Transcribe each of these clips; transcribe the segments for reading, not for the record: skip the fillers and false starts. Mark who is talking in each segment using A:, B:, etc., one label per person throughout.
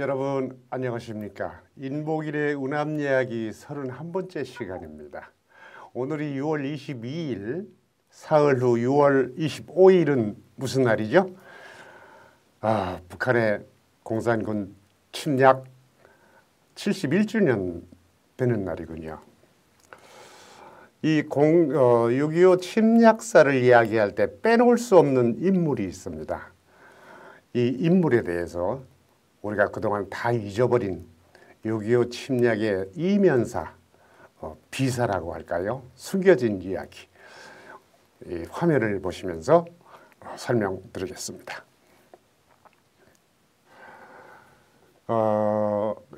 A: 여러분 안녕하십니까? 인복일의 운암이야기 31번째 시간입니다. 오늘이 6월 22일, 사흘 후 6월 25일은 무슨 날이죠? 북한의 공산군 침략 71주년 되는 날이군요. 이 6.25 침략사를 이야기할 때 빼놓을 수 없는 인물이 있습니다. 이 인물에 대해서 우리가 그동안 다 잊어버린 6.25 침략의 이면사, 비사라고 할까요? 숨겨진 이야기. 이 화면을 보시면서 설명드리겠습니다.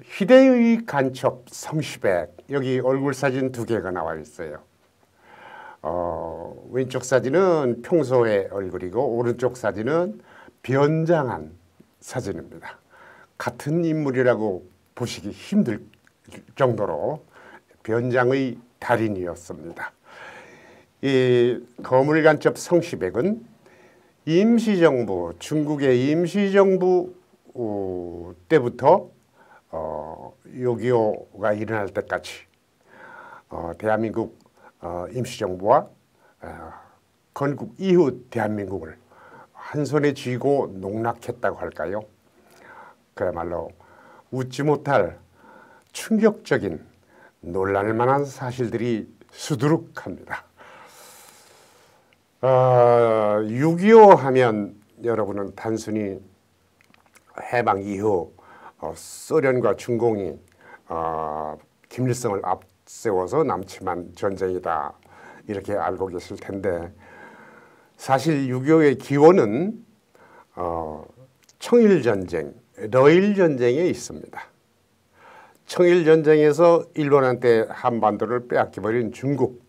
A: 희대의 간첩 성시백, 여기 얼굴 사진 두 개가 나와 있어요. 왼쪽 사진은 평소의 얼굴이고 오른쪽 사진은 변장한 사진입니다. 같은 인물이라고 보시기 힘들 정도로 변장의 달인이었습니다. 이 거물간첩 성시백은 임시정부, 중국의 임시정부 때부터 6.25가 일어날 때까지 대한민국 임시정부와 건국 이후 대한민국을 한 손에 쥐고 농락했다고 할까요? 그야말로 웃지 못할 충격적인 놀랄 만한 사실들이 수두룩합니다. 6.25 하면 여러분은 단순히 해방 이후 소련과 중공이 김일성을 앞세워서 남침한 전쟁이다 이렇게 알고 계실 텐데, 사실 6.25의 기원은 청일전쟁, 러일전쟁에 있습니다. 청일전쟁에서 일본한테 한반도를 빼앗겨버린 중국,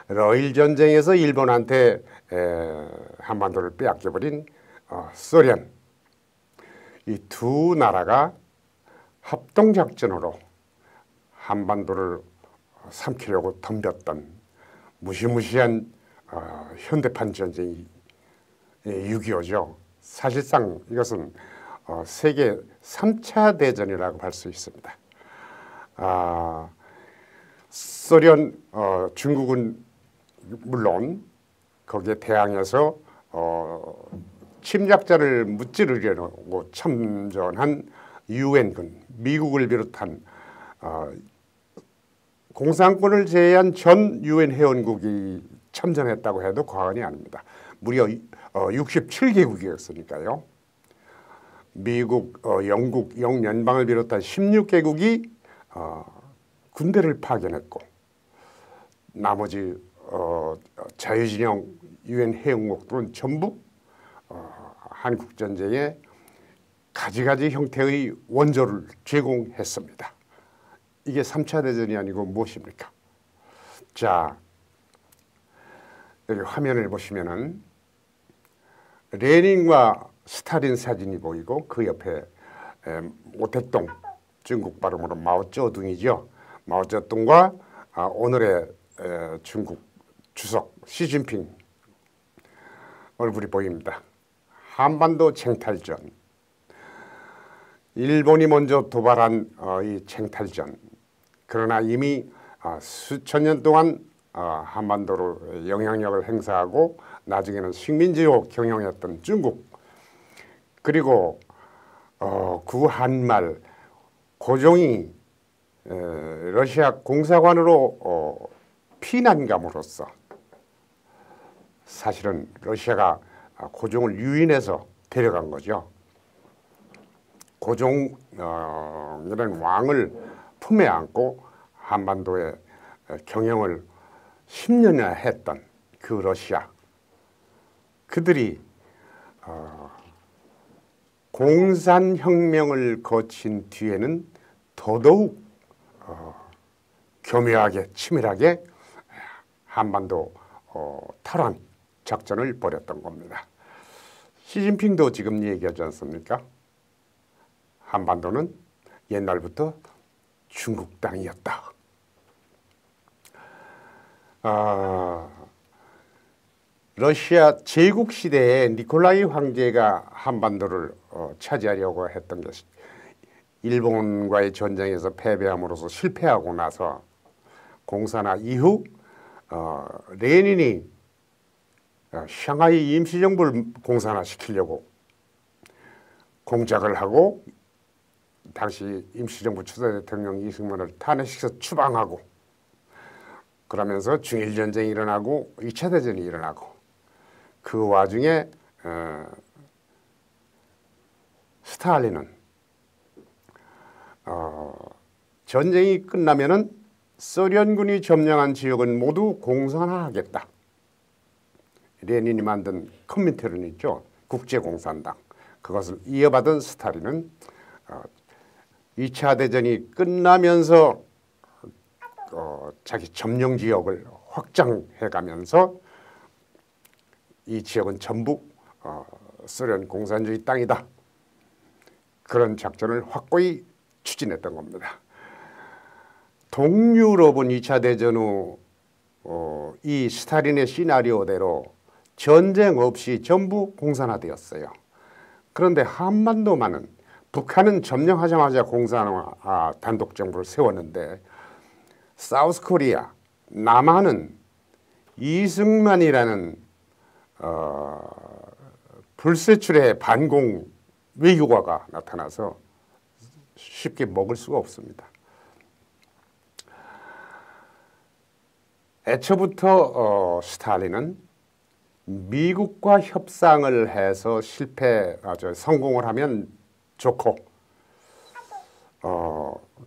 A: 러일전쟁에서 일본한테 한반도를 빼앗겨버린 소련, 이 두 나라가 합동작전으로 한반도를 삼키려고 덤볐던 무시무시한 현대판 전쟁이 6.25죠. 사실상 이것은 세계 3차 대전이라고 할 수 있습니다. 소련, 중국은 물론 거기에 대항해서 침략자를 무찌르려고 참전한 유엔군, 미국을 비롯한 공산권을 제외한 전 유엔 회원국이 참전했다고 해도 과언이 아닙니다. 무려 67개국이었으니까요. 미국, 영국, 영연방을 비롯한 16개국이 군대를 파견했고, 나머지 자유진영 유엔 회원국들은 전부 한국전쟁에 가지가지 형태의 원조를 제공했습니다. 이게 3차 대전이 아니고 무엇입니까? 자, 여기 화면을 보시면은 레닌과 스탈린 사진이 보이고, 그 옆에 모택동, 중국 발음으로 마오쩌둥이죠. 마오쩌둥과 오늘의 중국 주석 시진핑 얼굴이 보입니다. 한반도 쟁탈전, 일본이 먼저 도발한 이 쟁탈전, 그러나 이미 수천 년 동안 한반도로 영향력을 행사하고 나중에는 식민지로 경영했던 중국, 그리고 구한말 고종이 러시아 공사관으로 피난감으로써 사실은 러시아가 고종을 유인해서 데려간 거죠. 고종이라는 왕을 품에 안고 한반도의 경영을 10년이나 했던 그 러시아, 그들이 공산혁명을 거친 뒤에는 더더욱 교묘하게 치밀하게 한반도 탈환 작전을 벌였던 겁니다. 시진핑도 지금 얘기하지 않습니까? 한반도는 옛날부터 중국 땅이었다. 러시아 제국 시대에 니콜라이 황제가 한반도를 차지하려고 했던 것이 일본과의 전쟁에서 패배함으로써 실패하고 나서 공산화 이후 레닌이 상하이 임시정부를 공산화시키려고 공작을 하고 당시 임시정부 추대 대통령 이승만을 탄핵시켜서 추방하고 그러면서 중일전쟁이 일어나고 2차 대전이 일어나고 그 와중에 스탈린은 전쟁이 끝나면은 소련군이 점령한 지역은 모두 공산화하겠다. 레닌이 만든 커민테른 있죠. 국제공산당. 그것을 이어받은 스탈린은 2차 대전이 끝나면서 자기 점령 지역을 확장해가면서 이 지역은 전부 소련 공산주의 땅이다. 그런 작전을 확고히 추진했던 겁니다. 동유럽은 2차 대전 후 이 스탈린의 시나리오대로 전쟁 없이 전부 공산화되었어요. 그런데 한반도만은 북한은 점령하자마자 공산화 단독 정부를 세웠는데 사우스 코리아, 남한은 이승만이라는 불세출의 반공 외교가가 나타나서 쉽게 먹을 수가 없습니다. 애초부터 스탈린은 미국과 협상을 해서 성공을 하면 좋고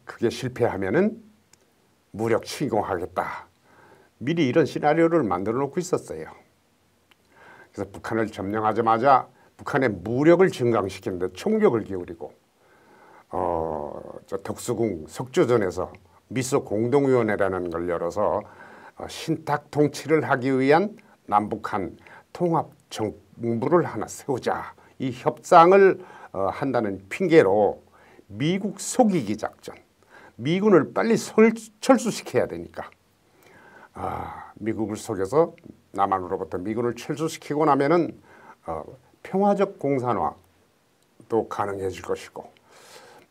A: 그게 실패하면은 무력 침공하겠다. 미리 이런 시나리오를 만들어 놓고 있었어요. 그래서 북한을 점령하자마자 북한의 무력을 증강시키는 데 총력을 기울이고 덕수궁 석조전에서 미소 공동위원회라는 걸 열어서 신탁 통치를 하기 위한 남북한 통합 정부를 하나 세우자. 이 협상을 한다는 핑계로 미국 속이기 작전, 미군을 빨리 철수시켜야 되니까 미국을 속여서 남한으로부터 미군을 철수시키고 나면은 평화적 공산화도 가능해질 것이고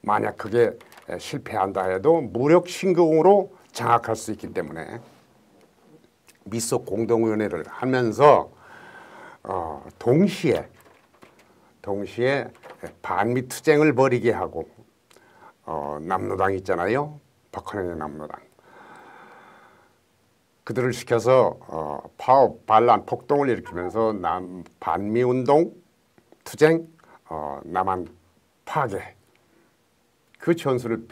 A: 만약 그게 실패한다 해도 무력 침공으로 장악할 수 있기 때문에 미소 공동위원회를 하면서 동시에 반미 투쟁을 벌이게 하고 남로당 있잖아요. 박헌영의 남로당. 그들을 시켜서 파업, 반란, 폭동을 일으키면서 반미운동, 투쟁, 남한 파괴 그 전술을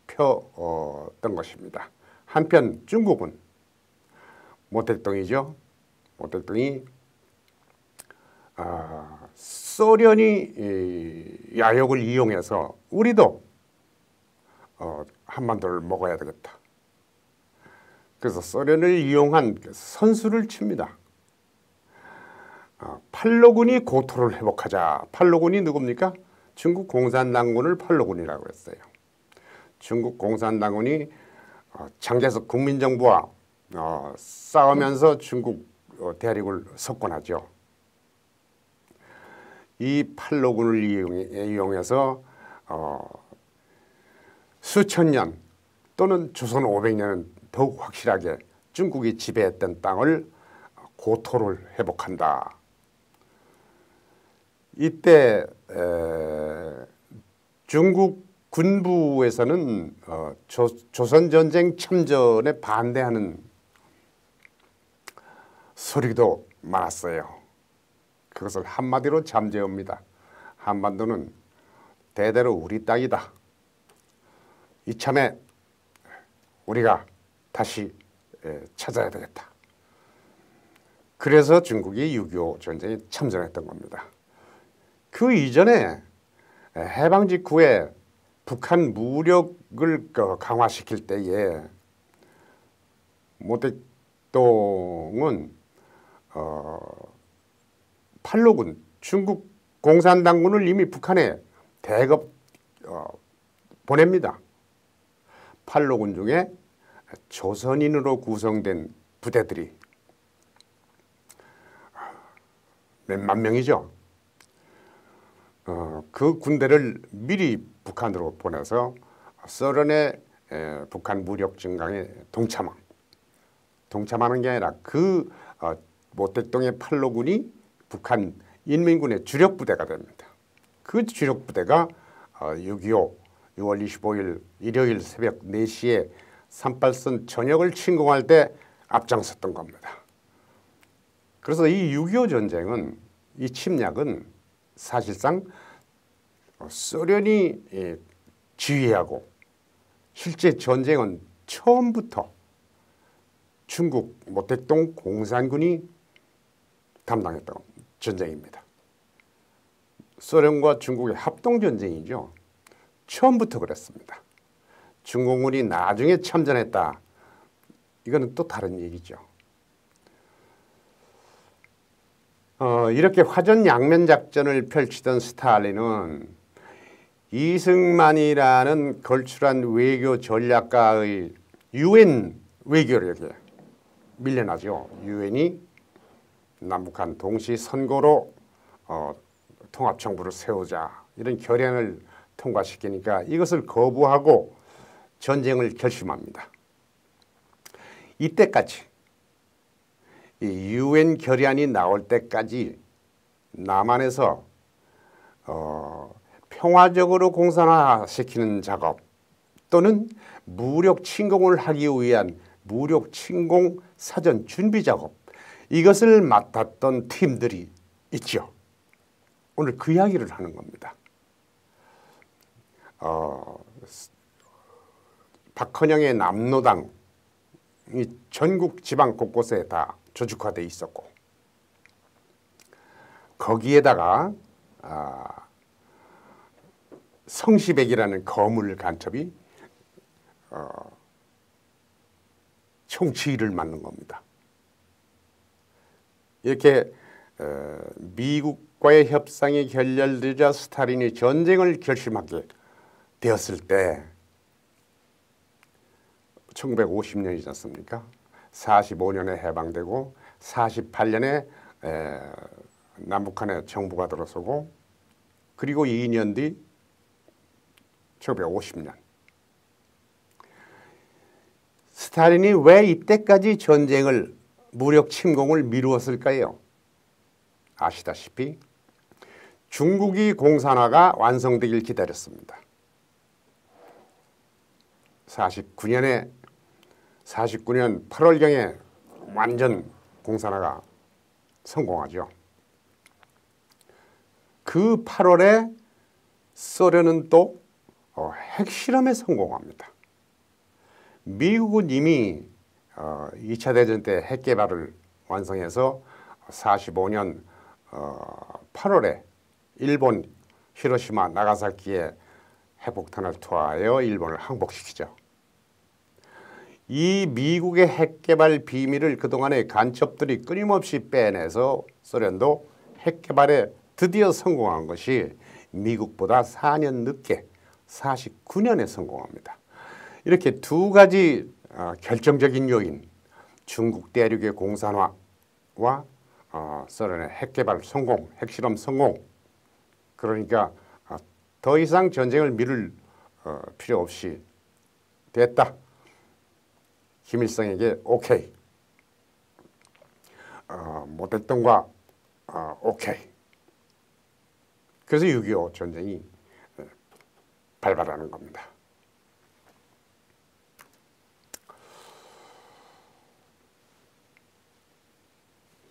A: 펴던 것입니다. 한편 중국은 모택동이죠. 모택동이 소련이 야욕을 이용해서 우리도 한반도를 먹어야 되겠다. 그래서 소련을 이용한 선수를 칩니다. 팔로군이 고토를 회복하자. 팔로군이 누굽니까? 중국 공산당군을 팔로군이라고 했어요. 중국 공산당군이 장개석 국민정부와 싸우면서 중국 대륙을 석권하죠. 이 팔로군을 이용해서 수천 년 또는 조선 500년은 더욱 확실하게 중국이 지배했던 땅을 고토를 회복한다. 이때 중국 군부에서는 조선전쟁 참전에 반대하는 소리도 많았어요. 그것을 한마디로 잠재웁니다. 한반도는 대대로 우리 땅이다. 이참에 우리가 다시 찾아야 되겠다. 그래서 중국이 6.25 전쟁에 참전했던 겁니다. 그 이전에 해방 직후에 북한 무력을 강화시킬 때에 모택동은 팔로군, 중국 공산당군을 이미 북한에 대거 보냅니다. 팔로군 중에 조선인으로 구성된 부대들이 몇만 명이죠. 그 군대를 미리 북한으로 보내서 소련의 북한 무력 증강에 동참하는 게 아니라 그 모택동의 팔로군이 북한 인민군의 주력 부대가 됩니다. 그 주력 부대가 6.25 6월 25일 일요일 새벽 4시에 38선 전역을 침공할 때 앞장섰던 겁니다. 그래서 이 6.25 전쟁은, 이 침략은 사실상 소련이 지휘하고 실제 전쟁은 처음부터 중국 모택동 공산군이 담당했던 전쟁입니다. 소련과 중국의 합동전쟁이죠. 처음부터 그랬습니다. 중공군이 나중에 참전했다. 이거는 또 다른 얘기죠. 이렇게 화전양면 작전을 펼치던 스탈린은 이승만이라는 걸출한 외교 전략가의 유엔 외교력에 밀려나죠. 유엔이 남북한 동시 선거로 통합정부를 세우자 이런 결의안을 통과시키니까 이것을 거부하고 전쟁을 결심합니다. 이때까지 이 유엔 결의안이 나올 때까지 남한에서 평화적으로 공산화시키는 작업 또는 무력 침공을 하기 위한 무력 침공 사전 준비 작업, 이것을 맡았던 팀들이 있죠. 오늘 그 이야기를 하는 겁니다. 박헌영의 남로당이 전국 지방 곳곳에 다 조직화되어 있었고, 거기에다가 성시백이라는 거물 간첩이 총지휘를 맡는 겁니다. 이렇게 미국과의 협상이 결렬되자 스탈린이 전쟁을 결심하게 되었을 때 1950년이지 않습니까? 45년에 해방되고 48년에 남북한의 정부가 들어서고, 그리고 2년 뒤 1950년 스탈린이 왜 이때까지 전쟁을 무력 침공을 미루었을까요? 아시다시피 중국이 공산화가 완성되길 기다렸습니다. 49년 8월경에 완전 공산화가 성공하죠. 그 8월에 소련은 또 핵실험에 성공합니다. 미국은 이미 2차 대전 때 핵개발을 완성해서 45년 8월에 일본 히로시마 나가사키에 핵폭탄을 투하하여 일본을 항복시키죠. 이 미국의 핵개발 비밀을 그동안의 간첩들이 끊임없이 빼내서 소련도 핵개발에 드디어 성공한 것이 미국보다 4년 늦게 49년에 성공합니다. 이렇게 두 가지 결정적인 요인, 중국 대륙의 공산화와 소련의 핵개발 성공, 핵실험 성공, 그러니까 더 이상 전쟁을 미룰 필요 없이 됐다. 김일성에게 오케이, 모택동과 오케이. 그래서 6.25 전쟁이 발발하는 겁니다.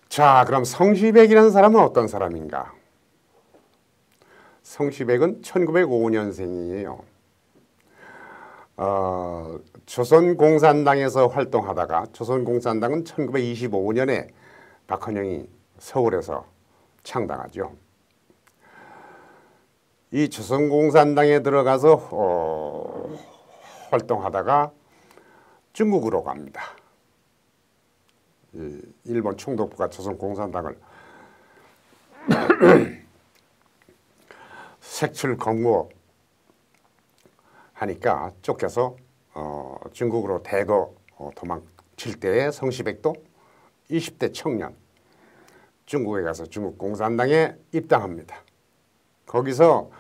A: 자, 그럼 성시백이라는 사람은 어떤 사람인가? 성시백은 1905년생이에요. 조선공산당에서 활동하다가, 조선공산당은 1925년에 박헌영이 서울에서 창당하죠. 이 조선공산당에 들어가서 활동하다가 중국으로 갑니다. 일본 총독부가 조선공산당을 색출 검거하니까 쫓겨서 중국으로 대거 도망칠 때에 성시백도 20대 청년 중국에 가서 중국 공산당에 입당합니다. 거기서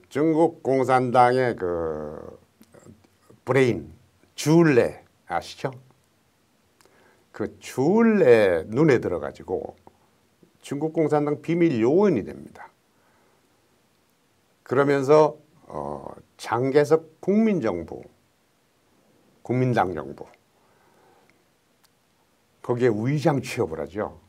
A: 중국 공산당의 그 브레인 주울레 아시죠? 그 주울레 눈에 들어가지고 중국 공산당 비밀 요원이 됩니다. 그러면서 장개석 국민정부, 국민당 정부 거기에 위장 취업을 하죠.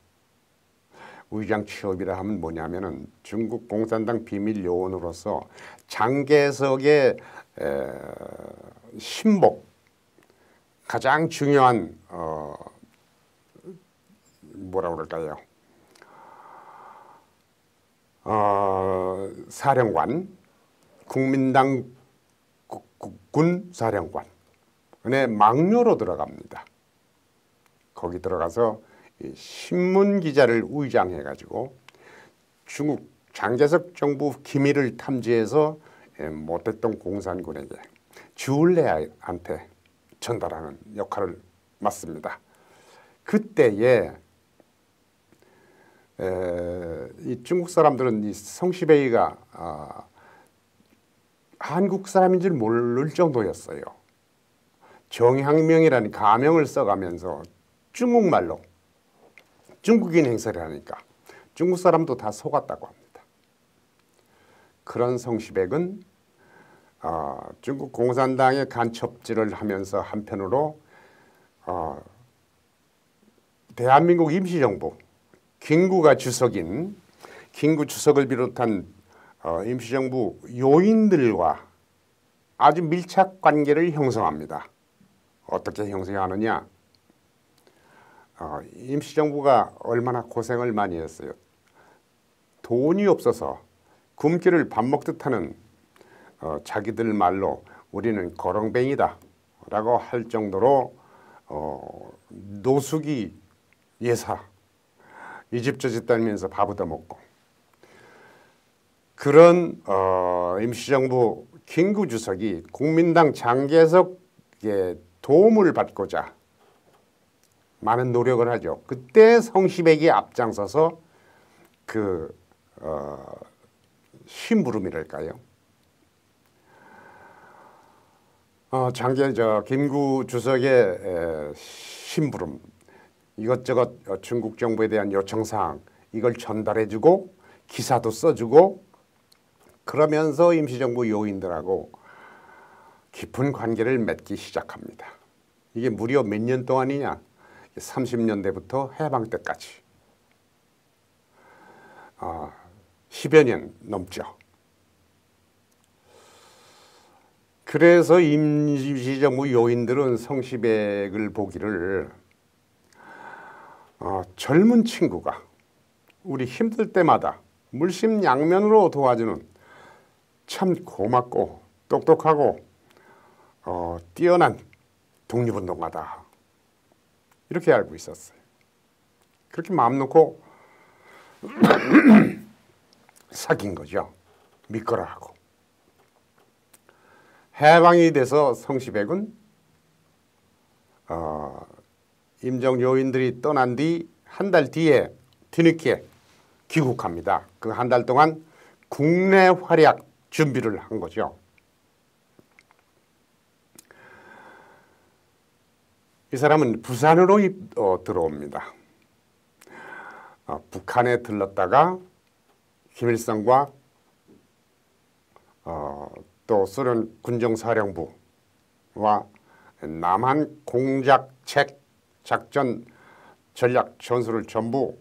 A: 위장 취업이라 하면 뭐냐면은 중국 공산당 비밀 요원으로서 장개석의 신복 가장 중요한 뭐라 그럴까요? 사령관, 국민당 군 사령관의 막료로 들어갑니다. 거기 들어가서 신문 기자를 위장해가지고 중국 장개석 정부 기밀을 탐지해서 모택동 공산군에게 주울레한테 전달하는 역할을 맡습니다. 그때에 이 중국 사람들은 이 성시베이가 한국 사람인 줄 모를 정도였어요. 정향명이라는 가명을 써가면서 중국말로 중국인 행세를 하니까 중국 사람도 다 속았다고 합니다. 그런 성시백은 중국 공산당의 간첩질을 하면서 한편으로 대한민국 임시정부 김구가 주석인 김구 주석을 비롯한 임시정부 요인들과 아주 밀착 관계를 형성합니다. 어떻게 형성하느냐? 임시정부가 얼마나 고생을 많이 했어요. 돈이 없어서 굶기를 밥 먹듯 하는 자기들 말로 우리는 거렁뱅이다 라고 할 정도로 노숙이 예사 이 집 저 집 다니면서 밥 얻어먹고 그런 임시정부 김구 주석이 국민당 장개석의 도움을 받고자 많은 노력을 하죠. 그때 성시백이 앞장서서 그 심부름이랄까요? 김구 주석의 심부름 이것저것 중국 정부에 대한 요청사항 이걸 전달해주고 기사도 써주고 그러면서 임시정부 요인들하고 깊은 관계를 맺기 시작합니다. 이게 무려 몇 년 동안이냐? 30년대부터 해방 때까지 10여 년 넘죠. 그래서 임시정부 요인들은 성시백을 보기를 젊은 친구가 우리 힘들 때마다 물심양면으로 도와주는 참 고맙고 똑똑하고 뛰어난 독립운동가다. 이렇게 알고 있었어요. 그렇게 마음 놓고 사귄 거죠. 믿거라 하고. 해방이 돼서 성시백은 임정 요인들이 떠난 뒤 한 달 뒤에 뒤늦게 귀국합니다. 그 한 달 동안 국내 활약 준비를 한 거죠. 이 사람은 부산으로 들어옵니다. 북한에 들렀다가 김일성과 또 소련 군정사령부와 남한 공작책 작전 전략 전술을 전부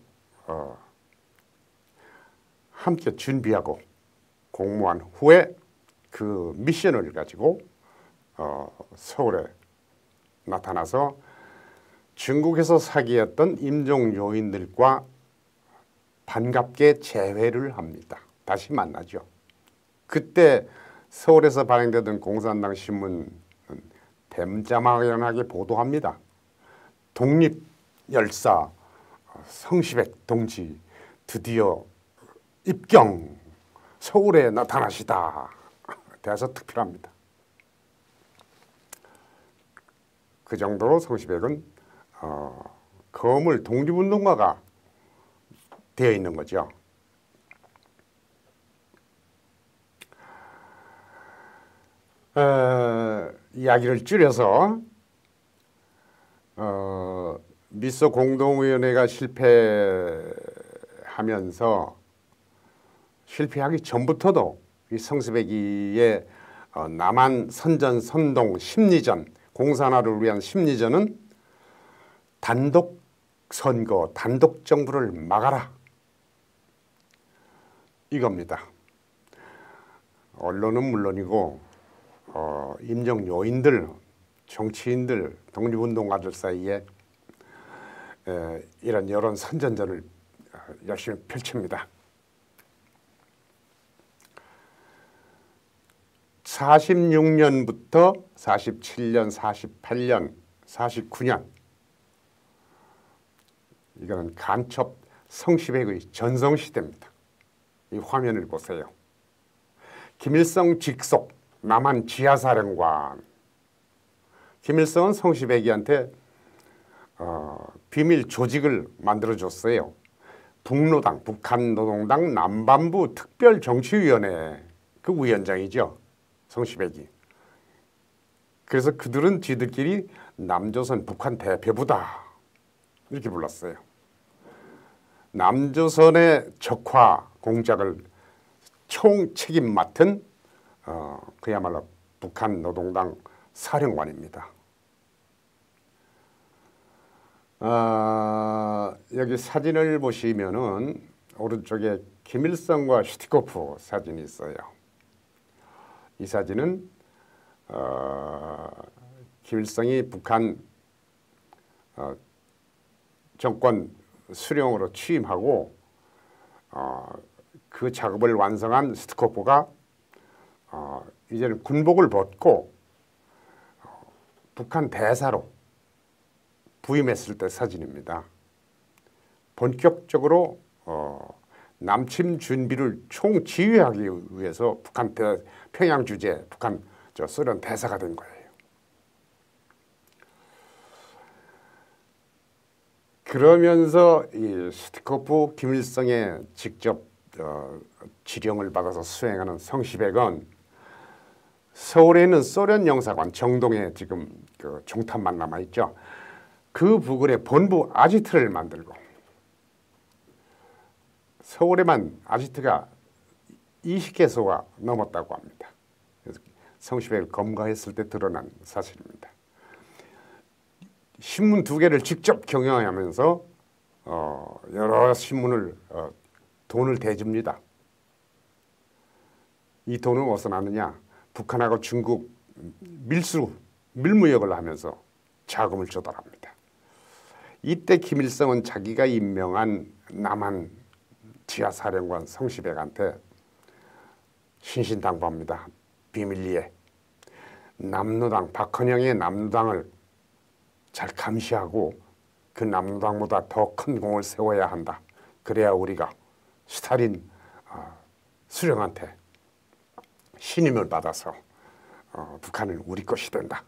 A: 함께 준비하고 공모한 후에 그 미션을 가지고 서울에 나타나서 중국에서 사귀었던 임종 요인들과 반갑게 재회를 합니다. 다시 만나죠. 그때 서울에서 발행되던 공산당 신문은 댐자막연하게 보도합니다. 독립열사 성시백 동지 드디어 입경 서울에 나타나시다. 대서특필합니다. 그 정도로 성시백은 거물 독립운동가가 되어 있는 거죠. 이야기를 줄여서 미소 공동위원회가 실패하면서 실패하기 전부터도 이 성수배기의 남한 선전 선동 심리전 공산화를 위한 심리전은 단독 선거, 단독 정부를 막아라 이겁니다. 언론은 물론이고 임정 요인들, 정치인들, 독립운동가들 사이에 이런 여론 선전전을 열심히 펼칩니다. 46년부터 47년, 48년, 49년 이거는 간첩 성시백의 전성시대입니다. 이 화면을 보세요. 김일성 직속 남한 지하사령관. 김일성은 성시백이한테 비밀 조직을 만들어줬어요. 북노당, 북한노동당 남반부 특별정치위원회 그 위원장이죠. 성시백이. 그래서 그들은 지들끼리 남조선 북한 대표부다 이렇게 불렀어요. 남조선의 적화 공작을 총책임 맡은 그야말로 북한 노동당 사령관입니다. 여기 사진을 보시면은 오른쪽에 김일성과 슈티코프 사진이 있어요. 이 사진은 김일성이 북한 정권 수령으로 취임하고 그 작업을 완성한 슈티코프가 이제는 군복을 벗고 북한 대사로 부임했을 때 사진입니다. 본격적으로 남침 준비를 총지휘하기 위해서 북한 평양 주재, 북한 소련 대사가 된 거예요. 그러면서 이 슈티코프 김일성의 직접 지령을 받아서 수행하는 성시백은 서울에 있는 소련 영사관 정동에 지금 그 종탑만 남아 있죠. 그 부근에 본부 아지트를 만들고 서울에만 아지트가 20개소가 넘었다고 합니다. 그래서 성시백을 검거했을 때 드러난 사실입니다. 신문 2개를 직접 경영하면서 여러 신문을 돈을 대줍니다. 이 돈은 어디서 나느냐? 북한하고 중국 밀무역을 하면서 자금을 조달합니다. 이때 김일성은 자기가 임명한 남한 지하사령관 성시백한테 신신당부합니다. 비밀리에 남노당 박헌영의 남노당을 잘 감시하고 그 남노당보다 더 큰 공을 세워야 한다. 그래야 우리가 스탈린 수령한테 신임을 받아서 북한은 우리 것이 된다.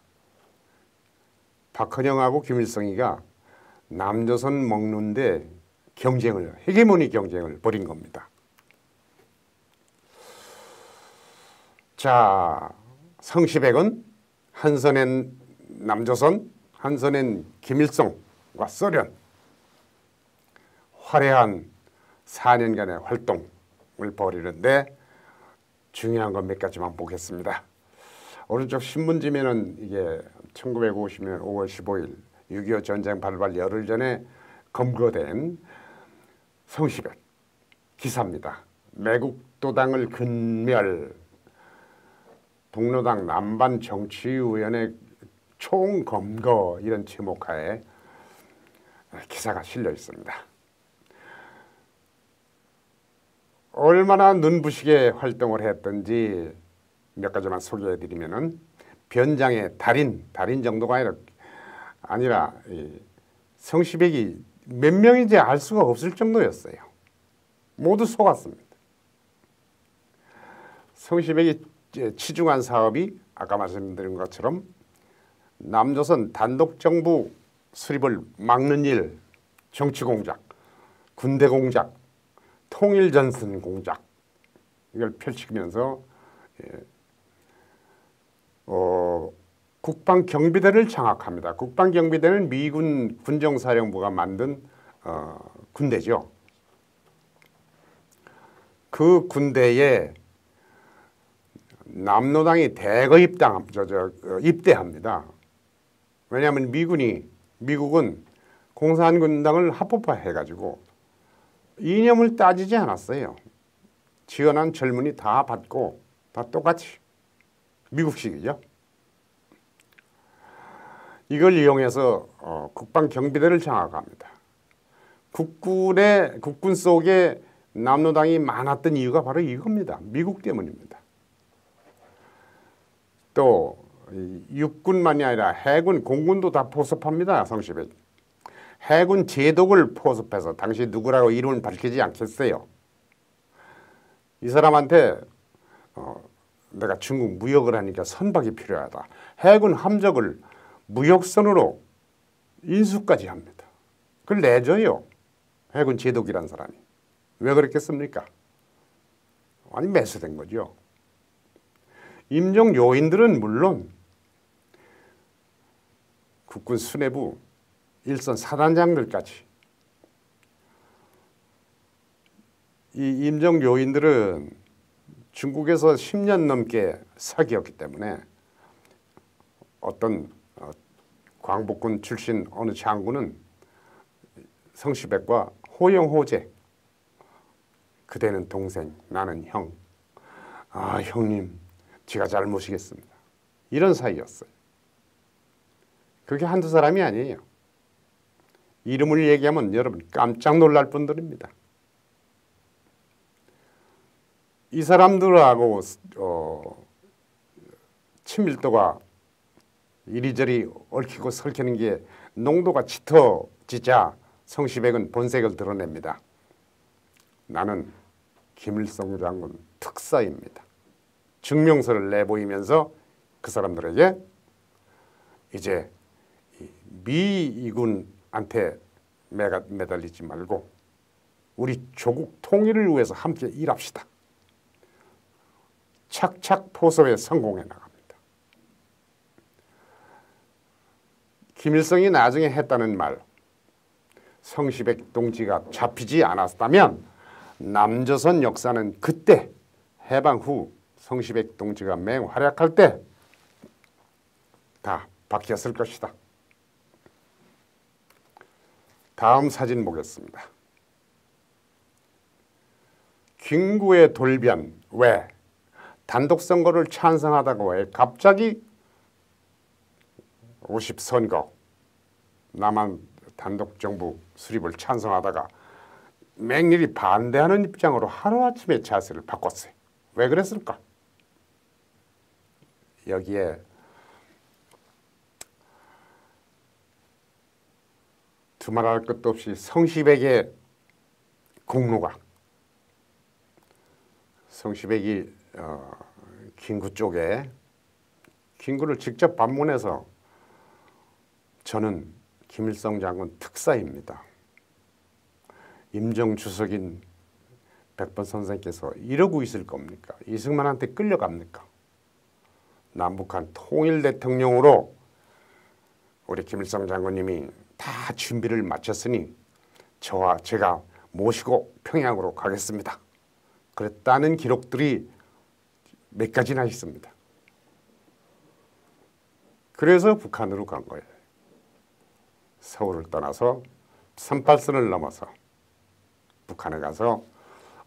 A: 박헌영하고 김일성이가 남조선 먹는데 헤게모니 경쟁을 벌인 겁니다. 자, 성시백은 한선엔 남조선, 한선엔 김일성과 소련 화려한 4년간의 활동을 벌이는데 중요한 건 몇 가지만 보겠습니다. 오른쪽 신문지면은 이게 1950년 5월 15일 6.25 전쟁 발발 열흘 전에 검거된 성시백 기사입니다. 매국도당을 근멸, 북노당 남반 정치위원회 총검거 이런 제목하에 기사가 실려 있습니다. 얼마나 눈부시게 활동을 했던지 몇 가지만 소개해드리면은 변장의 달인 정도가 아니라 성시백이 몇 명인지 알 수가 없을 정도였어요. 모두 속았습니다. 성시백이 치중한 사업이 아까 말씀드린 것처럼 남조선 단독정부 수립을 막는 일, 정치공작, 군대공작, 통일전선 공작 이걸 펼치면서 국방경비대를 장악합니다. 국방경비대는 미군 군정사령부가 만든 군대죠. 그 군대에 남로당이 대거 입대합니다. 왜냐하면 미국은 공산군당을 합법화해가지고 이념을 따지지 않았어요. 지원한 젊은이 다 받고 다 똑같이 미국식이죠. 이걸 이용해서 국방경비대를 장악합니다. 국군 속에 남로당이 많았던 이유가 바로 이겁니다. 미국 때문입니다. 또 육군만이 아니라 해군, 공군도 다 포섭합니다. 성시백이. 해군 제독을 포섭해서 당시 누구라고 이름을 밝히지 않겠어요. 이 사람한테 내가 중국 무역을 하니까 선박이 필요하다. 해군 함정을 무역선으로 인수까지 합니다. 그걸 내줘요. 해군 제독이란 사람이. 왜 그랬겠습니까? 아니 매수된 거죠. 임종 요인들은 물론 국군 수뇌부 일선 사단장들까지 이 임종 요인들은 중국에서 10년 넘게 사기였기 때문에 어떤 광복군 출신 어느 장군은 성시백과 호영호제, 그대는 동생, 나는 형. 아 형님, 제가 잘 모시겠습니다. 이런 사이였어요. 그게 한두 사람이 아니에요. 이름을 얘기하면 여러분 깜짝 놀랄 분들입니다. 이 사람들하고 친밀도가 이리저리 얽히고 설키는 게 농도가 짙어지자 성시백은 본색을 드러냅니다. 나는 김일성 장군 특사입니다. 증명서를 내보이면서 그 사람들에게 이제 미군한테 매달리지 말고 우리 조국 통일을 위해서 함께 일합시다. 착착 포섭에 성공해 나갑니다. 김일성이 나중에 했다는 말, 성시백 동지가 잡히지 않았다면 남조선 역사는 그때 해방 후 성시백 동지가 맹활약할 때 다 바뀌었을 것이다. 다음 사진 보겠습니다. 김구의 돌변, 왜? 단독선거를 찬성하다가 왜 갑자기 50선거 남한 단독정부 수립을 찬성하다가 맹렬히 반대하는 입장으로 하루아침에 자세를 바꿨어요. 왜 그랬을까? 여기에 두말할 것도 없이 성시백의 공로가, 성시백이 김구 쪽에 김구를 직접 방문해서 저는 김일성 장군 특사입니다. 임정주석인 백번 선생께서 이러고 있을 겁니까? 이승만한테 끌려갑니까? 남북한 통일 대통령으로 우리 김일성 장군님이 다 준비를 마쳤으니 제가 모시고 평양으로 가겠습니다. 그랬다는 기록들이 몇 가지나 있습니다. 그래서 북한으로 간 거예요. 서울을 떠나서 38선을 넘어서 북한에 가서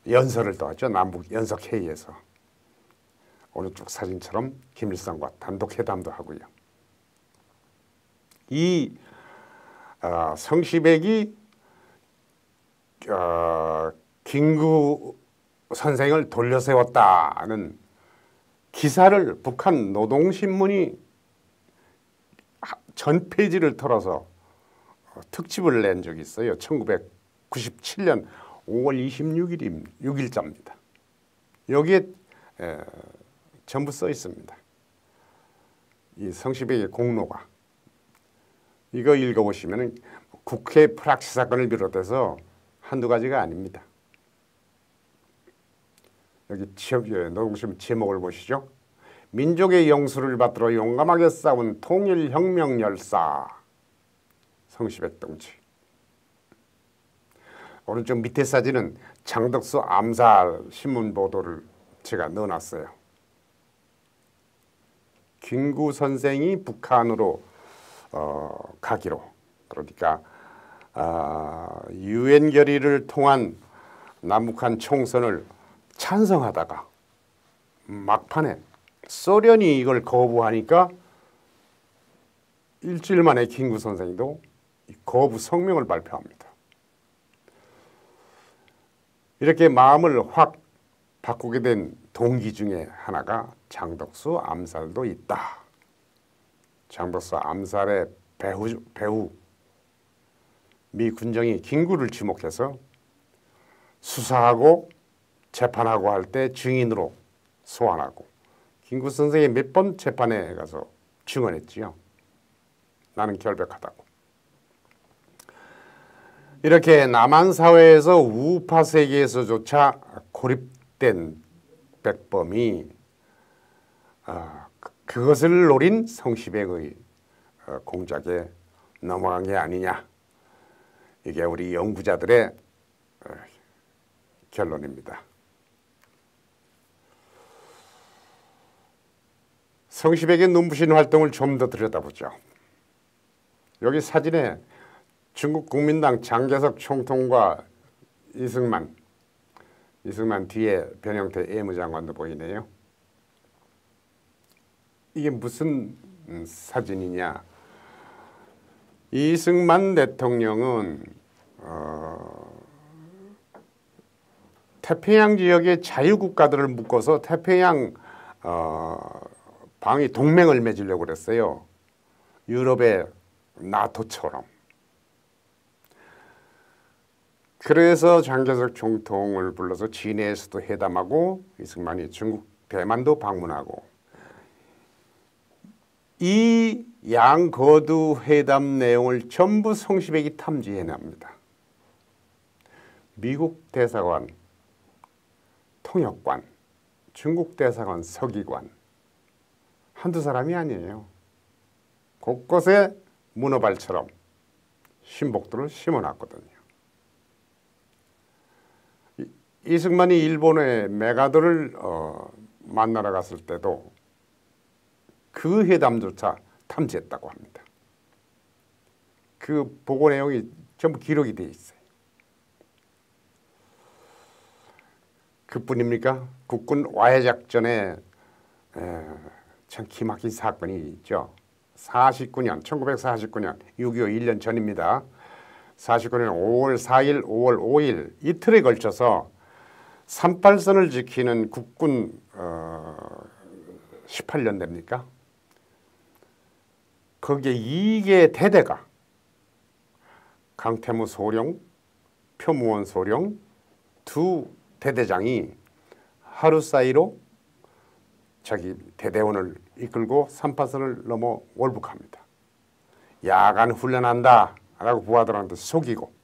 A: 연설을 또 하죠. 남북 연석회의에서. 오른쪽 사진처럼 김일성과 단독 회담도 하고요. 이 성시백이 김구 선생을 돌려세웠다는 기사를 북한 노동신문이 전 페이지를 털어서 특집을 낸 적이 있어요. 1997년 5월 26일자입니다. 여기에 전부 써 있습니다. 이 성시백의 공로가. 이거 읽어보시면 국회 프락치 사건을 비롯해서 한두 가지가 아닙니다. 여기 노동신문 제목을 보시죠. 민족의 영수를 받들어 용감하게 싸운 통일혁명 열사 성시백 동지. 오른쪽 밑에 사진은 장덕수 암살 신문 보도를 제가 넣어놨어요. 김구 선생이 북한으로 가기로, 그러니까 유엔 결의를 통한 남북한 총선을 찬성하다가 막판에 소련이 이걸 거부하니까 일주일 만에 김구 선생도 거부 성명을 발표합니다. 이렇게 마음을 확 바꾸게 된 동기 중에 하나가 장덕수 암살도 있다. 장덕수 암살의 배후 미 군정이 김구를 지목해서 수사하고 재판하고 할 때 증인으로 소환하고, 김구 선생이 몇 번 재판에 가서 증언했지요. 나는 결백하다고. 이렇게 남한 사회에서 우파 세계에서조차 고립된 백범이 그것을 노린 성시백의 공작에 넘어간 게 아니냐. 이게 우리 연구자들의 결론입니다. 성시백의 눈부신 활동을 좀 더 들여다보죠. 여기 사진에 중국 국민당 장개석 총통과 이승만 뒤에 변형태 외무장관도 보이네요. 이게 무슨 사진이냐. 이승만 대통령은 태평양 지역의 자유국가들을 묶어서 태평양 방위 동맹을 맺으려고 그랬어요. 유럽의 나토처럼. 그래서 장개석 총통을 불러서 진해에서도 회담하고 이승만이 중국 대만도 방문하고, 이 양거두 회담 내용을 전부 성시백이 탐지해냅니다. 미국 대사관, 통역관, 중국 대사관 서기관, 한두 사람이 아니에요. 곳곳에 문어발처럼 신복들을 심어놨거든요. 이승만이 일본의 메가더를 만나러 갔을 때도 그 회담조차 탐지했다고 합니다. 그 보고 내용이 전부 기록이 되어 있어요. 그뿐입니까? 국군 와해작전에 참 기막힌 사건이 있죠. 1949년 6.25 1년 전입니다. 49년 5월 4일, 5월 5일 이틀에 걸쳐서 38선을 지키는 국군 18년 됩니까? 거기에 2개 대대가 강태무 소령, 표무원 소령 두 대대장이 하루 사이로 자기 대대원을 이끌고 38선을 넘어 월북합니다. 야간 훈련한다 라고 부하들한테 속이고,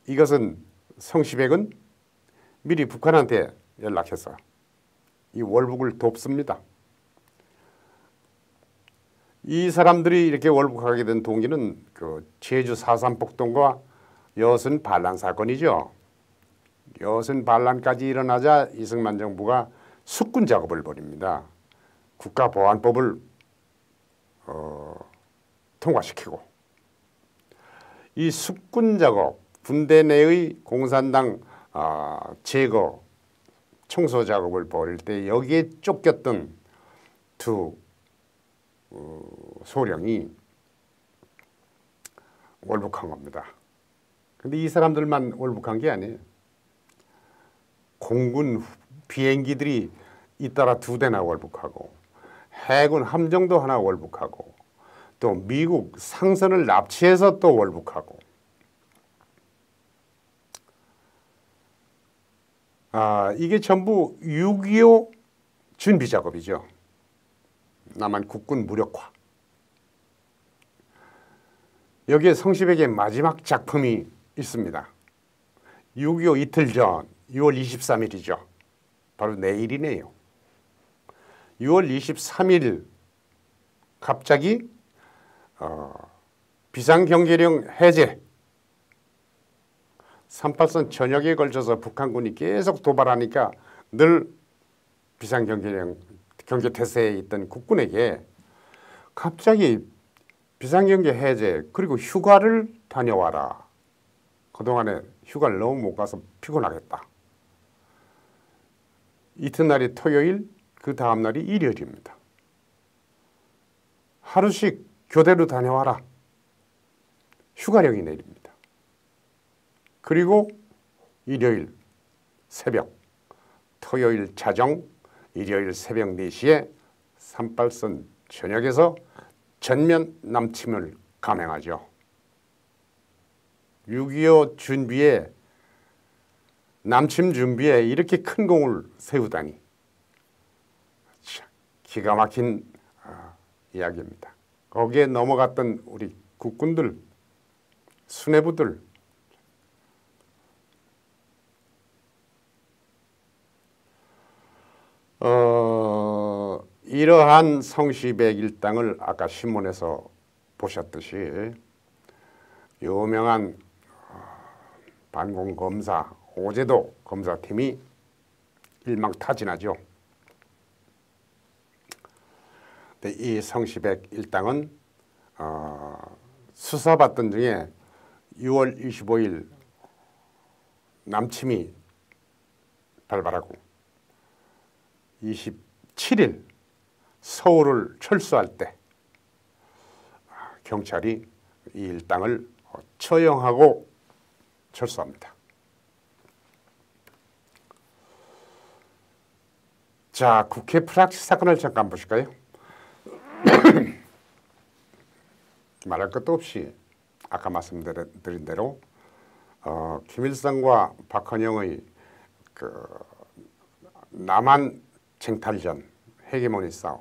A: 이것은 성시백은 미리 북한한테 연락해서 이 월북을 돕습니다. 이 사람들이 이렇게 월북하게 된 동기는 그 제주 4.3 폭동과 여순 반란 사건이죠. 여순 반란까지 일어나자 이승만 정부가 숙군 작업을 벌입니다. 국가보안법을 통과시키고, 이 숙군 작업, 군대 내의 공산당 제거, 청소 작업을 벌일 때 여기에 쫓겼던 두 소령이 월북한 겁니다. 근데 이 사람들만 월북한 게 아니에요. 공군 비행기들이 잇따라 2대나 월북하고, 해군 함정도 하나 월북하고, 또 미국 상선을 납치해서 또 월북하고, 이게 전부 6.25 준비 작업이죠. 남한 국군 무력화. 여기에 성시백의 마지막 작품이 있습니다. 6.25 이틀 전 6월 23일이죠. 바로 내일이네요. 6월 23일 갑자기 비상경계령 해제, 38선 전역에 걸쳐서 북한군이 계속 도발하니까 늘 비상경계령 경계태세에 있던 국군에게 갑자기 비상경계 해제 그리고 휴가를 다녀와라. 그동안에 휴가를 너무 못 가서 피곤하겠다. 이튿날이 토요일, 그 다음날이 일요일입니다. 하루씩 교대로 다녀와라. 휴가령이 내립니다. 그리고 일요일 새벽, 토요일 자정, 일요일 새벽 4시에 38선 전역에서 전면 남침을 감행하죠. 6.25 준비에, 남침 준비에 이렇게 큰 공을 세우다니 기가 막힌 이야기입니다. 거기에 넘어갔던 우리 국군들, 수뇌부들, 이러한 성시백 일당을 아까 신문에서 보셨듯이 유명한 반공검사 오제도 검사팀이 일망타진하죠. 이 성시백 일당은 수사받던 중에 6월 25일 남침이 발발하고 27일 서울을 철수할 때 경찰이 이 일당을 처형하고 철수합니다. 자, 국회 프락치 사건을 잠깐 보실까요? 말할 것도 없이 아까 말씀드린 대로 김일성과 박헌영의 그 남한 쟁탈전, 헤게모니 싸움,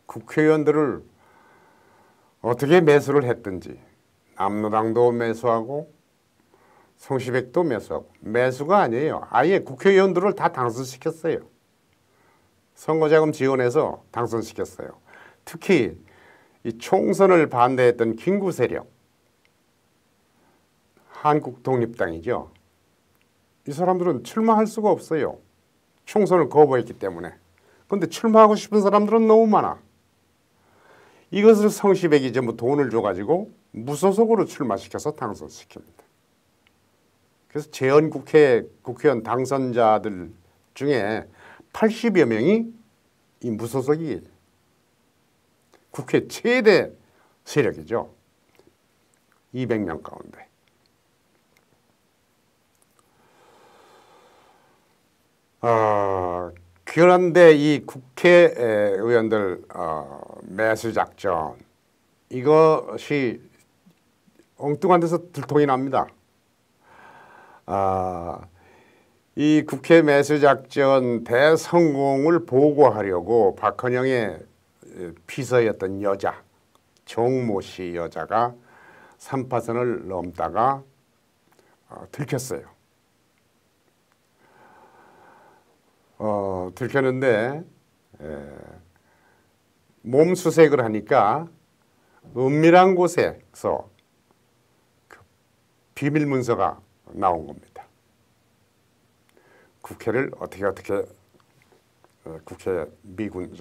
A: 국회의원들을 어떻게 매수를 했든지 남로당도 매수하고 성시백도 매수하고, 매수가 아니에요. 아예 국회의원들을 다 당선시켰어요. 선거자금 지원해서 당선시켰어요. 특히 이 총선을 반대했던 긴구 세력, 한국독립당이죠. 이 사람들은 출마할 수가 없어요. 총선을 거부했기 때문에. 그런데 출마하고 싶은 사람들은 너무 많아. 이것을 성시백이 전부 돈을 줘가지고 무소속으로 출마시켜서 당선시킵니다. 그래서 국회의원 당선자들 중에 80여 명이 이 무소속이 국회 최대 세력이죠. 200명 가운데. 그런데 이 국회의원들 매수 작전, 이것이 엉뚱한 데서 들통이 납니다. 이 국회 매수 작전 대성공을 보고하려고 박헌영의 비서였던 여자, 정모 씨 여자가 3파선을 넘다가 들켰어요. 들켰는데 몸 수색을 하니까 은밀한 곳에서 그 비밀 문서가 나온 겁니다. 국회를 어떻게 국회 미군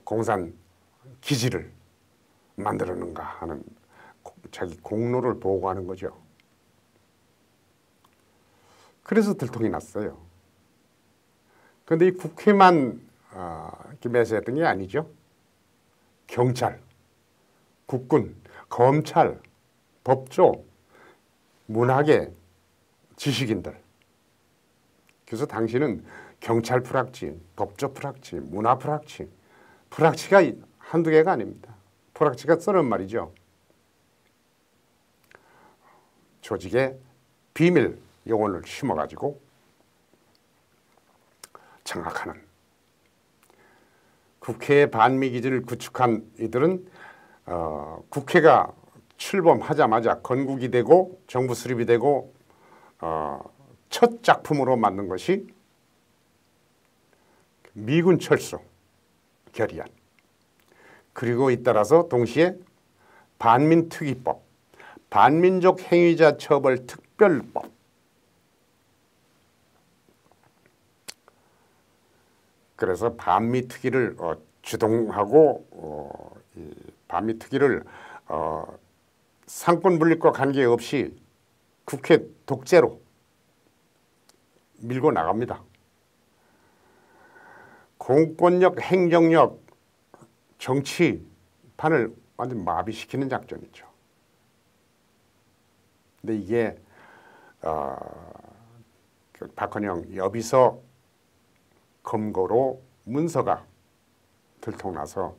A: 공산 기지를 만들었는가 하는 자기 공로를 보고하는 거죠. 그래서 들통이 났어요. 그런데 이 국회만 매수했던 게 아니죠. 경찰, 국군, 검찰, 법조, 문학의 지식인들. 그래서 당시는 경찰 프락치, 법조 프락치, 문화 프락치, 프락치가 한두 개가 아닙니다. 프락치가 쓰는 말이죠. 조직의 비밀 요원을 심어가지고 장악하는, 국회의 반미기지를 구축한 이들은 국회가 출범하자마자 건국이 되고 정부 수립이 되고 첫 작품으로 만든 것이 미군 철수 결의안, 그리고 잇따라서 동시에 반민특위법, 반민족 행위자 처벌 특별법, 그래서 반미특위를 주동하고 이 반미특위를 상권 분립과 관계없이 국회 독재로 밀고 나갑니다. 공권력, 행정력, 정치판을 완전 마비시키는 작전이죠. 근데 이게 박헌영 여비서 검거로 문서가 들통나서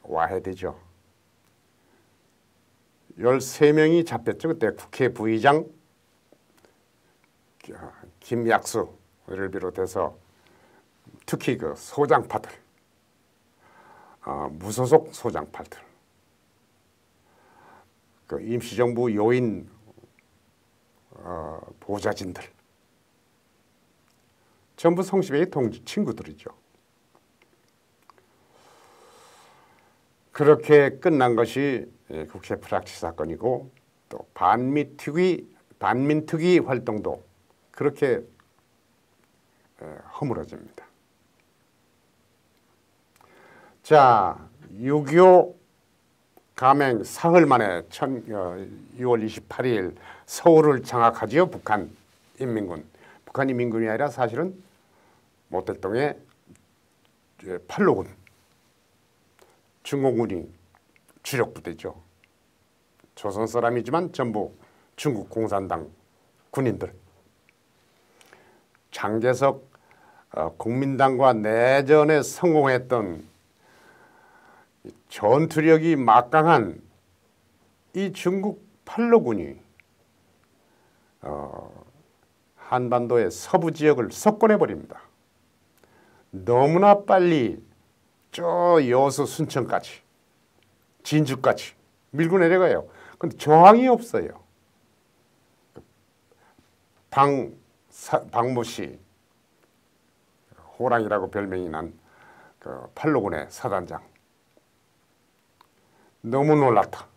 A: 와해되죠. 13명이 잡혔죠. 그때 국회 부의장 김약수를 비롯해서 특히 그 소장파들, 무소속 소장파들, 그 임시정부 요인 보좌진들, 전부 성시백의 동지 친구들이죠. 그렇게 끝난 것이 국회 프락치 사건이고, 또 반민특위 활동도 그렇게 허물어집니다. 자, 6.25 감행 사흘 만에 6월 28일 서울을 장악하지요. 북한 인민군. 북한 인민군이 아니라 사실은 모택동의 팔로군, 중공군이 주력 부대죠. 조선 사람이지만 전부 중국 공산당 군인들. 장개석 국민당과 내전에 성공했던 전투력이 막강한 이 중국 팔로군이 한반도의 서부 지역을 석권해버립니다. 너무나 빨리 저 여수 순천까지, 진주까지 밀고 내려가요. 근데 저항이 없어요. 박모씨, 호랑이라고 별명이 난 그 팔로군의 사단장, 너무 놀랐다.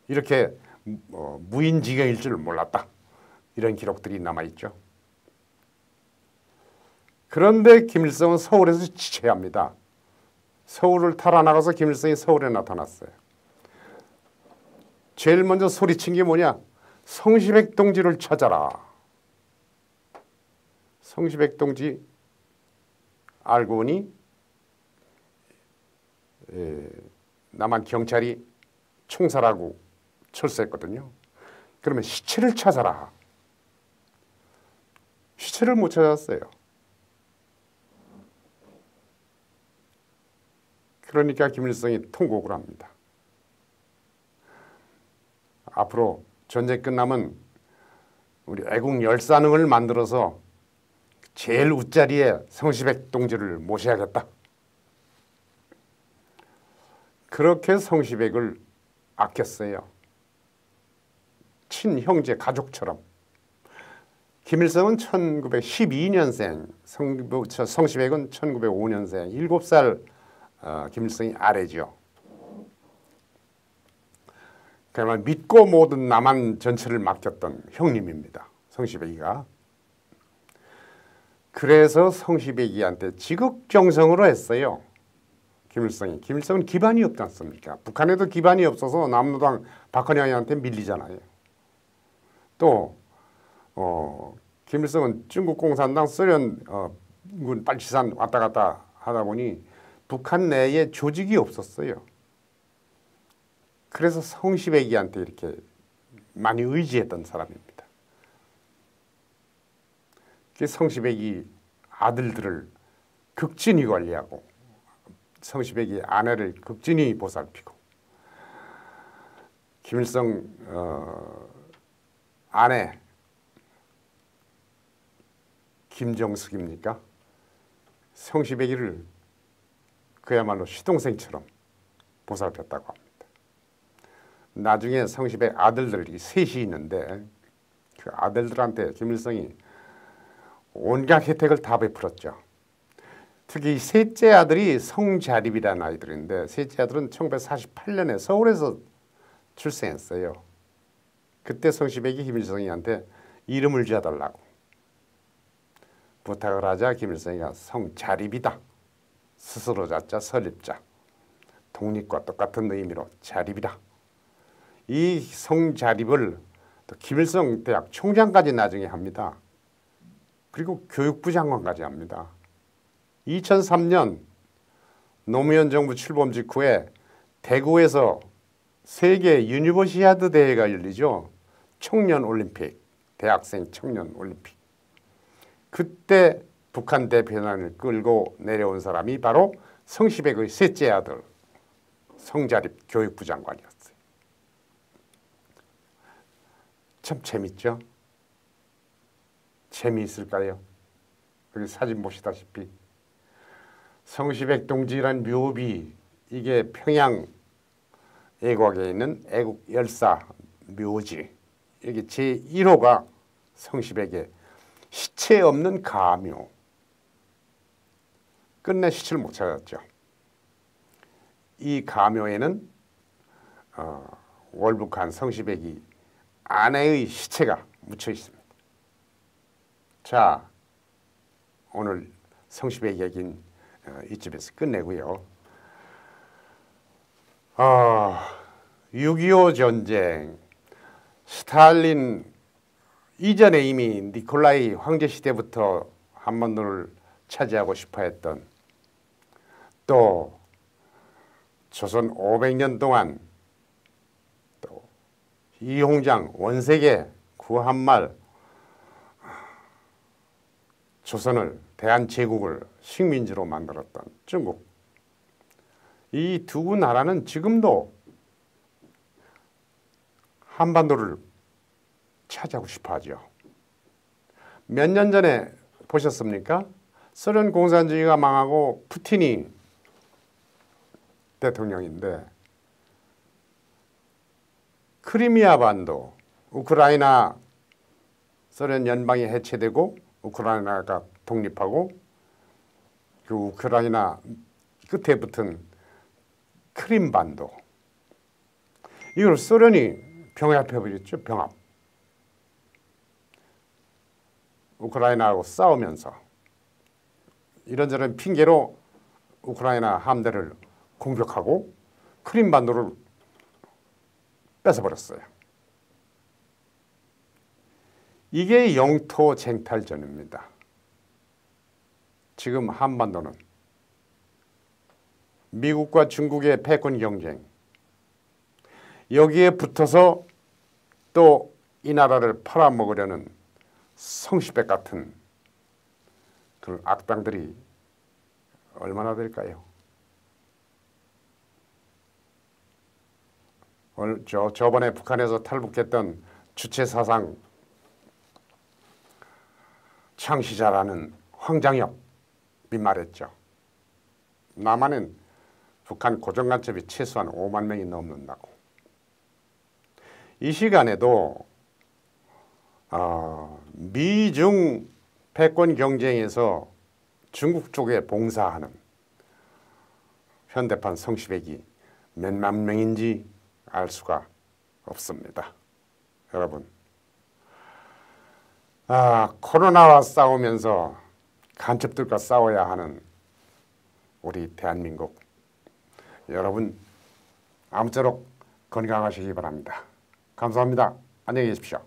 A: 이렇게 무인지경일 줄 몰랐다. 이런 기록들이 남아있죠. 그런데 김일성은 서울에서 지체합니다. 서울을 탈환나가서 김일성이 서울에 나타났어요. 제일 먼저 소리친 게 뭐냐? 성시백 동지를 찾아라. 성시백 동지 알고 보니 남한 경찰이 총살하고 철수했거든요. 그러면 시체를 찾아라. 시체를 못 찾았어요. 그러니까 김일성이 통곡을 합니다. 앞으로 전쟁 끝나면 우리 애국 열사능을 만들어서 제일 웃자리에 성시백 동지를 모셔야겠다. 그렇게 성시백을 아꼈어요. 친형제 가족처럼. 김일성은 1912년생, 성시백은 1905년생, 7살 김일성이 아래죠. 그야말로 믿고 모든 남한 전체를 맡겼던 형님입니다. 성시백이가. 그래서 성시백이한테 지극정성으로 했어요. 김일성은 기반이 없지 않습니까? 북한에도 기반이 없어서 남로당 박헌영한테 밀리잖아요. 또 김일성은 중국 공산당 소련군 빨치산 왔다 갔다 하다 보니 북한 내에 조직이 없었어요. 그래서 성시백이한테 이렇게 많이 의지했던 사람입니다. 성시백이 아들들을 극진히 관리하고 성시백이 아내를 극진히 보살피고 김일성 아내 김정숙입니까? 성시백이를 그야말로 시동생처럼 보살폈다고 합니다. 나중에 성시백 아들들이 셋이 있는데 그 아들들한테 김일성이 온갖 혜택을 다 베풀었죠. 특히 셋째 아들이 성자립이라는 아이들인데 셋째 아들은 1948년에 서울에서 출생했어요. 그때 성시백이 김일성이한테 이름을 지어달라고 부탁을 하자 김일성이가 성자립이다. 스스로 자자 설립자. 독립과 똑같은 의미로 자립이다. 이 성자립을 또 김일성 대학 총장까지 나중에 합니다. 그리고 교육부 장관까지 합니다. 2003년 노무현 정부 출범 직후에 대구에서 세계 유니버시아드 대회가 열리죠. 청년 올림픽, 대학생 청년 올림픽. 그때 북한 대표단을 끌고 내려온 사람이 바로 성시백의 셋째 아들 성자립 교육부 장관이었어요. 참 재밌죠? 재미있을까요? 여기 사진 보시다시피 성시백 동지란 묘비, 이게 평양 애국에 있는 애국 열사 묘지, 여기 제1호가 성시백의 시체 없는 가묘. 끝내 시체를 못 찾았죠. 이 가묘에는 월북한 성시백이 아내의 시체가 묻혀 있습니다. 자, 오늘 성시백 얘기는 이쯤에서 끝내고요. 6.25 전쟁, 스탈린 이전에 이미 니콜라이 황제 시대부터 한반도를 차지하고 싶어 했던, 또 조선 500년 동안 또 이홍장 원색의 구한말 조선을 대한제국을 식민지로 만들었던 중국, 이 두 나라는 지금도 한반도를 차지하고 싶어 하죠. 몇 년 전에 보셨습니까? 소련 공산주의가 망하고 푸틴이 대통령인데 크리미아 반도, 우크라이나 소련 연방이 해체되고 우크라이나가 독립하고 그 우크라이나 끝에 붙은 크림반도, 이걸 소련이 병합해버렸죠. 병합. 우크라이나하고 싸우면서 이런저런 핑계로 우크라이나 함대를 공격하고 크림반도를 뺏어버렸어요. 이게 영토 쟁탈전입니다. 지금 한반도는 미국과 중국의 패권 경쟁, 여기에 붙어서 또 이 나라를 팔아먹으려는 성시백 같은 그런 악당들이 얼마나 될까요? 저번에 북한에서 탈북했던 주체사상 창시자라는 황장엽이 말했죠. 남한은 북한 고정간첩이 최소한 5만 명이 넘는다고. 이 시간에도 미중 패권 경쟁에서 중국 쪽에 봉사하는 현대판 성시백이 몇만 명인지 알 수가 없습니다. 여러분, 코로나와 싸우면서 간첩들과 싸워야 하는 우리 대한민국, 여러분 아무쪼록 건강하시기 바랍니다. 감사합니다. 안녕히 계십시오.